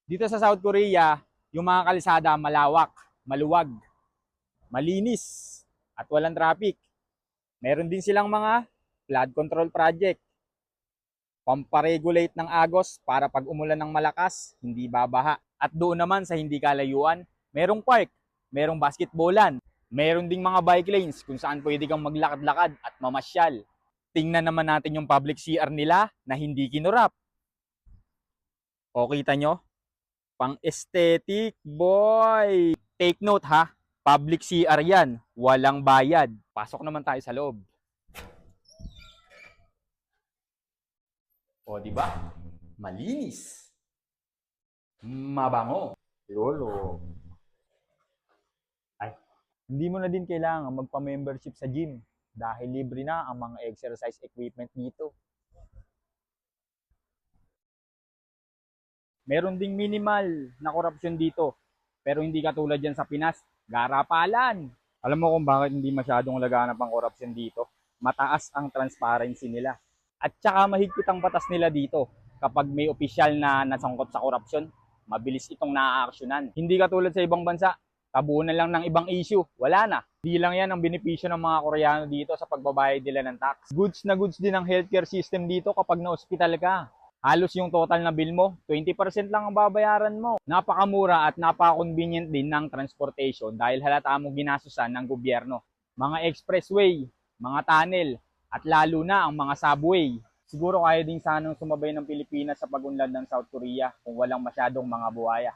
Dito sa South Korea, yung mga kalsada malawak, maluwag, malinis, at walang traffic. Meron din silang mga flood control project, pamparegulate ng agos para pag umulan ng malakas, hindi babaha. At doon naman sa hindi kalayuan, merong park, merong basketballan, meron ding mga bike lanes kung saan pwede kang maglakad-lakad at mamasyal. Tingnan naman natin yung public CR nila na hindi kinurap. O kita nyo? Pang aesthetic, boy! Take note ha, public CR yan, walang bayad. Pasok naman tayo sa loob. O, di ba? Malinis. Mabango. Yolo. Ay, hindi mo na din kailangan magpa-membership sa gym dahil libre na ang mga exercise equipment dito. Meron ding minimal na korupsyon dito, pero hindi katulad yan sa Pinas. Garapalan. Alam mo kung bakit hindi masyadong laganap ang korupsyon dito? Mataas ang transparency nila. At saka mahigpit ang batas nila dito. Kapag may opisyal na nasangkot sa korupsyon, mabilis itong naaaksyonan. Hindi katulad sa ibang bansa, tabunan lang ng ibang issue, wala na. Hindi lang yan ang benepisyo ng mga Koreano dito sa pagbabayad nila ng tax. Goods na goods din ang healthcare system dito kapag na-hospital ka. Halos yung total na bill mo, 20% lang ang babayaran mo. Napakamura at napaka-convenient din ng transportation dahil halata mo ginasusan ng gobyerno. Mga expressway, mga tunnel, at lalo na ang mga subway. Siguro kaya din sanang sumabay ng Pilipinas sa pag-unlad ng South Korea kung walang masyadong mga buhaya.